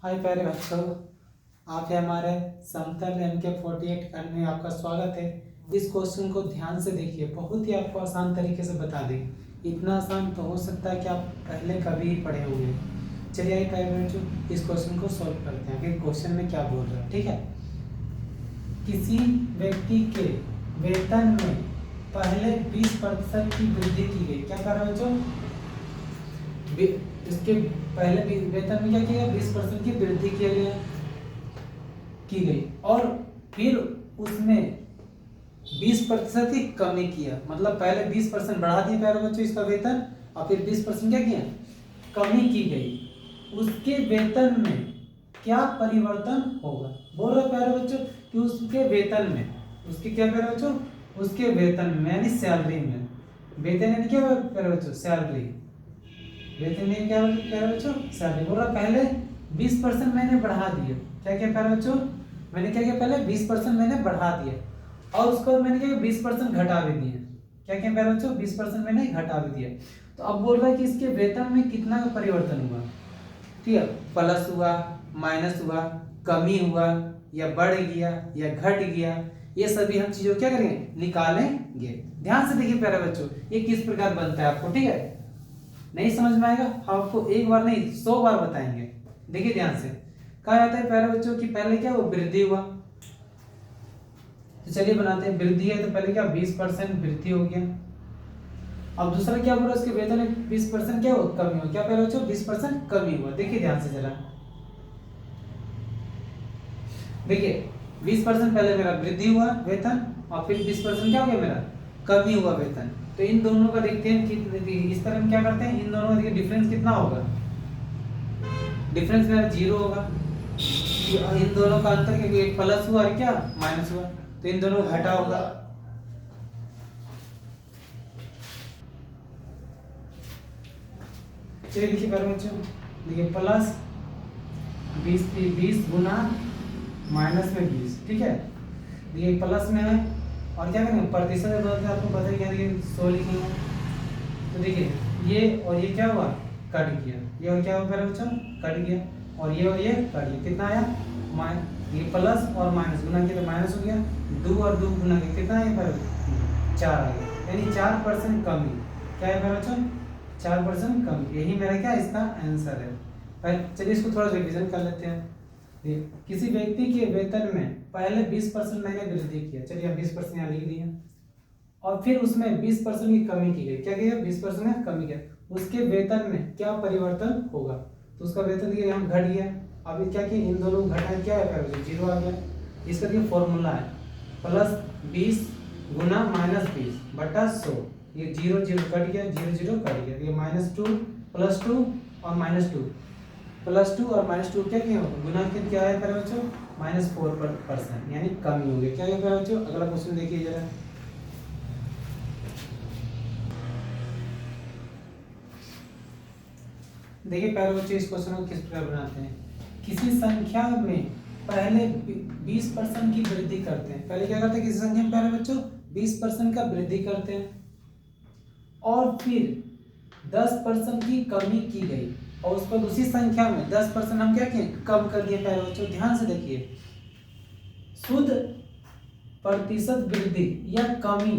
हाय प्यारे बच्चों, आप है हमारे समतल MK48 खंड में आपका स्वागत है। इस क्वेश्चन को ध्यान से देखिए, बहुत ही आपको आसान तरीके से बता दें। इतना आसान तो हो सकता है कि आप पहले कभी ही पढ़े होंगे। चलिए आइए प्यारे बच्चों, इस क्वेश्चन को सॉल्व करते हैं कि क्वेश्चन में क्या बोल रहा है। ठीक है, किसी व्यक्ति के वेतन में पहले 20% की वृद्धि की गई। क्या कर रहा है बच्चों? इसके पहले वेतन में क्या किया गया? 20% की वृद्धि की गई और फिर उसमें 20% की कमी किया। मतलब पहले 20% बढ़ा दिया प्यारे बच्चों इसका वेतन, और फिर 20% क्या किया? कमी की गई। उसके वेतन में क्या परिवर्तन होगा? बोल रहे प्यारे बच्चों कि उसके वेतन में, उसके क्या प्यारे बच्चों? उसके वेतन में यानी सैलरी में। वेतन यानी क्या प्यारे बच्चों? सैलरी। वेतन में क्या प्यारे बच्चों? सैलरी। बोल रहा पहले 20% मैंने बढ़ा दिया। क्या क्या प्यारे बच्चों? मैंने क्या किया? पहले 20% मैंने बढ़ा दिया और उसको मैंने क्या 20% घटा भी दिया। क्या क्या प्यारे बच्चों? 20% मैंने घटा भी दिया। तो अब बोल रहा है कि इसके वेतन में कितना का परिवर्तन हुआ। ठीक है, प्लस हुआ, माइनस हुआ, कमी हुआ, या बढ़ गया या घट गया, ये सभी हम चीजों क्या करेंगे? निकालेंगे। ध्यान से देखिए प्यारे बच्चों, ये किस प्रकार बनता है आपको। ठीक है, नहीं समझ में आएगा आपको एक बार नहीं 100 बार बताएंगे। देखिए ध्यान से, कहा जाता है प्यारे बच्चों कि पहले क्या वो वृद्धि हुआ। तो चलिए बनाते हैं। वृद्धि है तो पहले क्या 20% वृद्धि हो गया। अब दूसरा क्या बोला? उसके वेतन में 20% क्या हो? कमी हो। क्या पहले बच्चों? 20% कमी हुआ। देखिए ध्यान से जरा, देखिए 20% पहले मेरा वृद्धि हुआ वेतन और फिर 20% क्या हो गया? मेरा कमी हुआ वेतन। तो इन दोनों का देखते हैं कि इस तरह हम क्या करते हैं, इन दोनों का देखिए डिफरेंस कितना होगा? डिफरेंस मेरा 0 होगा। इन दोनों का अंतर क्या? एक प्लस हुआ और क्या माइनस हुआ, तो इन दोनों का घटा होगा। चलिए देखिए बच्चों, देखिए प्लस 20 गुना माइनस में 20। ठीक है, देखिए प्लस में है और क्या करेंगे? प्रतिशत में बदलते आपको पता ही है, देखिए 100 लिखेंगे। तो देखिए ये और ये क्या हुआ? कट गया। ये और क्या हुआ बच्चों? कट गया। और ये कट गया। कितना आया? ये प्लस और माइनस गुना किया तो माइनस हो गया। 2 और 2 गुना किया कितना आया? 4 आ गया, यानी 4% कमी। क्या है बच्चों? 4% कमी। यही मेरा क्या इसका आंसर है। चलिए इसको थोड़ा रिवीजन कर लेते हैं। किसी व्यक्ति के वेतन में पहले 20% मैंने वृद्धि किया। चलिए हम 20% यहाँ लिख दिए और फिर उसमें 20% की कमी की गई। क्या किया? 20% में कमी किया। उसके वेतन में क्या परिवर्तन होगा? तो उसका वेतन देखिए यहाँ घट गया। अब क्या किया? इन दोनों घटा क्या है? 0 आ गया। इसका देखिए फॉर्मूला है प्लस 20 गुना माइनस 20 बटा 100। ये 0 0 कट गया, 0 0 कट गया। ये -2 +2 और -2 +2 और -2 क्या किया गुना के क्या है प्यारे बच्चों? -4% यानी कमी हो गई। क्या है प्यारे बच्चों? अगला क्वेश्चन देखिए जरा। देखिए प्यारे बच्चों, इस क्वेश्चन को किस प्रकार बनाते हैं। किसी संख्या में पहले 20% की वृद्धि करते हैं। पहले क्या करते हैं? किसी संख्या में प्यारे बच्चों 20% का वृद्धि करते हैं और फिर 10% की कमी की गई और उस पर उसी संख्या में 10% हम क्या किए? कम कर दिए। प्यारे बच्चों ध्यान से देखिए, शुद्ध प्रतिशत वृद्धि या कमी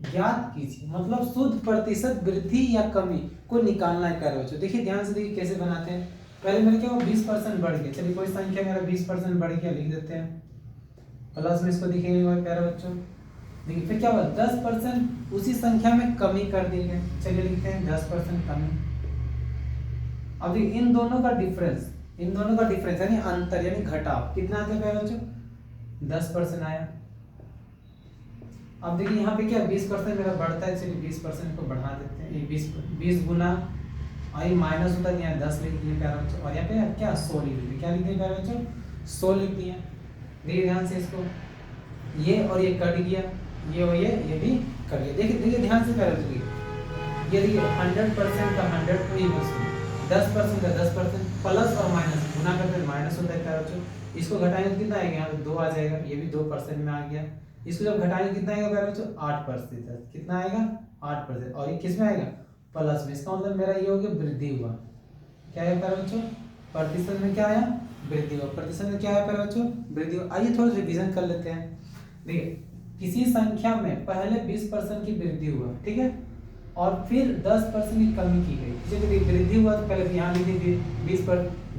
ज्ञात कीजिए। मतलब शुद्ध प्रतिशत वृद्धि या कमी को निकालना है प्यारे बच्चों। देखिए ध्यान से देखिए कैसे बनाते हैं। पहले मेरे क्या 20% बढ़ गया। चलिए कोई संख्या मेरा 20% बढ़ गया, लिख देते हैं। प्लस में इसको दिखेगा प्यारे बच्चों। देखिए फिर क्या हुआ? 10% उसी संख्या में कमी कर दी गई। चलिए लिखते हैं 10% कमी। अब इन दोनों का डिफरेंस, यानी अंतर यानी घटाव कितना आता है प्यारे बच्चों? 10% आया। अब देखिए यहाँ पे क्या 20% मेरा बढ़ता है। चलिए 20% को बढ़ा देते हैं। ये 20 गुना आई माइनस होता है, यहाँ 10 लिख दिए प्यारे बच्चों और यहाँ पे क्या 100 लिख दिए। क्या लिख दिए प्यारे बच्चों? 100 लिख दिए। देखिए ध्यान से इसको, ये और ये कट गया, ये और ये भी कट गया। देखिए ध्यान से प्यारे बच्चों, ये देखिए 100% का 100 को ही बस 10% का 10% प्लस और माइनस गुना करते माइनस होता है प्यारे बच्चों। इसको घटाएंगे तो कितना आएगा? यहाँ पे 2 आ जाएगा। ये भी 2% में आ गया। इसको जब घटाएंगे कितना आएगा प्यारे बच्चों? 8%। कितना आएगा? 8%। और ये किस में आएगा? प्लस में। इसका मतलब मेरा ये हो गया वृद्धि हुआ। क्या है प्यारे बच्चों? प्रतिशत में क्या आया, वृद्धि हुआ। प्रतिशत में क्या आया प्यारे बच्चों, वृद्धि हुआ। आइए थोड़ा रिवीजन कर लेते हैं। देखिए किसी संख्या में पहले 20% की वृद्धि हुआ, ठीक है, और फिर 10% की कमी की गई। चलिए वृद्धि हुआ तो पहले यहाँ लिख दीजिए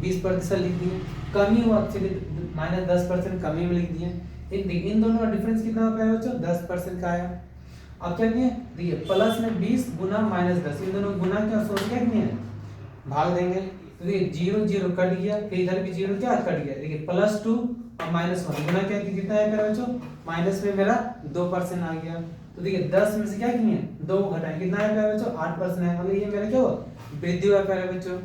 20% लिख दिए, कमी हुआ चलिए -10% कमी में लिख दिए। इन दोनों का डिफरेंस कितना होता है बच्चों, 10% का आया। अब क्या किए, देखिए प्लस में 20 गुना -10, इन दोनों गुना क्या सोच क्या किए हैं, भाग देंगे। तो देखिए 0 0 कट गया, फिर इधर भी 0 क्या कट गया। देखिए +2 और -1 गुना क्या कितना है मेरा बच्चों, माइनस में मेरा 2% आ गया। तो देखिए 10 में से क्या किए 2 घटाएं, कितना है मेरा बच्चों, 8% है। मतलब ये मेरा क्या हुआ, वृद्धि हुआ मेरा बच्चों।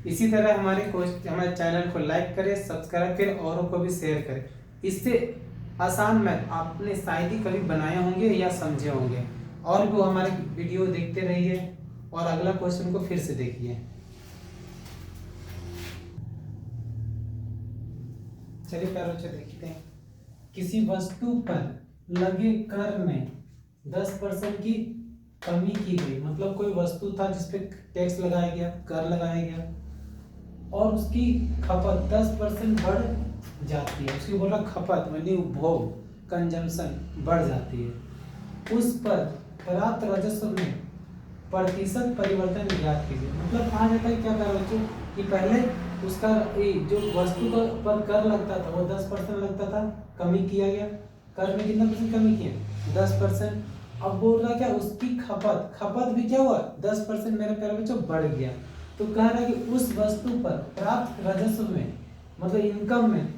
इसी तरह हमारे चैनल को लाइक करें, सब्सक्राइब करें, औरों को भी शेयर करें। इससे आसान मैथ आपने शायद ही कभी बनाए होंगे या समझे होंगे। और भी हमारे वीडियो देखते रहिए और अगला क्वेश्चन को फिर से देखिए। चलिए प्यारे बच्चों देखते हैं। किसी वस्तु पर लगे कर में 10% की कमी की गई। मतलब कोई वस्तु था जिसपे टैक्स लगाया गया, कर लगाया गया, और उसकी खपत 10% बढ़ जाती है। उसकी बोला खपत यानी उपभोग, कंजम्पशन बढ़ जाती है। उस पर प्राप्त राजस्व में प्रतिशत परिवर्तन ज्ञात कीजिए। मतलब कहा जाता है क्या कर बच्चों कि पहले उसका जो वस्तु का पर कर लगता था वो 10% लगता था, कमी किया गया। कर में कितना % कमी किया, 10%। अब बोल रहा क्या, उसकी खपत भी क्या हुआ, 10% मेरे प्यारे बच्चों बढ़ गया। तो कह रहा है कि उस वस्तु पर प्राप्त राजस्व में, मतलब इनकम में,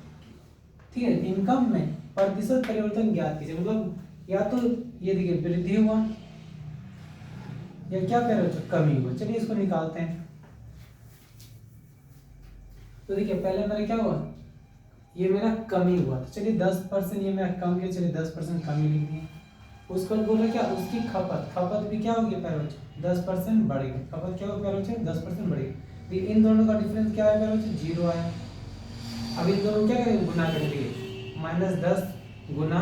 ठीक है, इनकम में प्रतिशत परिवर्तन ज्ञात कीजिए। मतलब या तो ये देखिए वृद्धि हुआ या क्या कह रहे हो, कमी हुआ। चलिए इसको निकालते हैं। तो देखिए पहले मेरा क्या हुआ, ये मेरा कमी हुआ। तो चलिए 10% ये मेरा कम गया, चलिए 10% कमी लिख दिए। उसको बोला क्या, उसकी खपत भी क्या हो गया प्यारे बच्चों, 10% बढ़ गई। खपत क्या हो प्यारे बच्चों, 10% बढ़ गई। इन दोनों का डिफरेंस क्या है प्यारे बच्चों, 0 आया। अब इन दोनों क्या करेंगे, गुना कर दिए, -10 गुना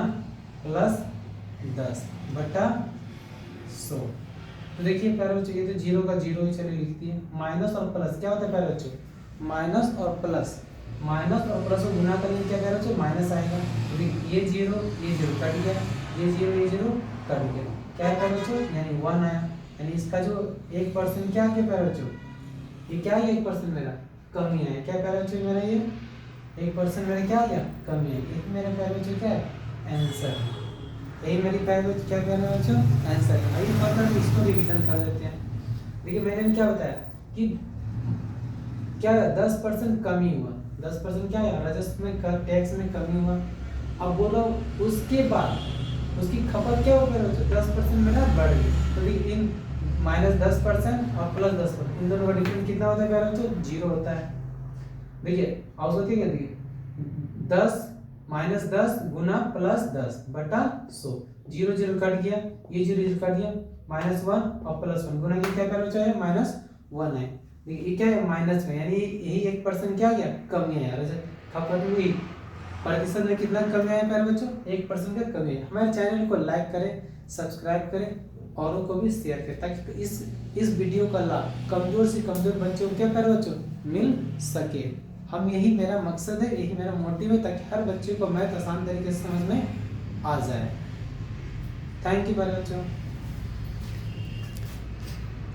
+10 बटा 100। तो देखिए प्यारे बच्चों ये तो 0 का 0 ही चलिए लिख दिए। माइनस और प्लस क्या होता है प्यारे बच्चों, माइनस और प्लस को गुना करेंगे क्या प्यारे बच्चों, माइनस आएगा। तो ये 0 कट गया, ये 0 कट गया, क्या है प्यारे बच्चों, यानी 1 आया। यानी इसका जो 1% क्या है प्यारे बच्चों, ये क्या है 1% मेरा कमी आया। क्या प्यारे बच्चों मेरा ये 1% मेरा क्या आ गया, कमी है। एक मेरे प्यारे बच्चों क्या है, आंसर। यही मेरी प्यारे बच्चों क्या प्यारे बच्चों, आंसर है। आइए मतलब इसको रिवीजन कर लेते हैं। देखिए मैंने क्या बताया कि क्या 10% कमी हुआ, 10% क्या है राजस्व में, कर टैक्स में कमी हुआ। अब बोलो उसके बाद उसकी खपत क्या हो गई, 10% मेरा बढ़ गई। तो देखिए इन -10% और +10%, इन दोनों का डिफरेंस कितना होता है प्यारे बच्चों, 0 होता है। देखिए औसत क्या कहती है, 10 -10 गुना +10 बटा 100। 0 0 कट गया, ये 0 0 कट गया, -1 और +1 गुना के क्या प्यारे बच्चों है, -1 है। देखिए ये क्या है, माइनस में, यानी यही 1% क्या गया, कमी है। यार खपत हुई, प्रतिशत में कितना कमी आया प्यारे बच्चों, 1% का कमी है। हमारे चैनल को लाइक करें, सब्सक्राइब करें, औरों को भी शेयर करें, ताकि इस वीडियो का लाभ कमजोर से कमजोर बच्चों को क्या प्यारे बच्चों मिल सके। हम यही मेरा मकसद है, यही मेरा मोटिव है, ताकि हर बच्चे को मैथ आसान तरीके से समझ में आ जाए। थैंक यू प्यारे बच्चों।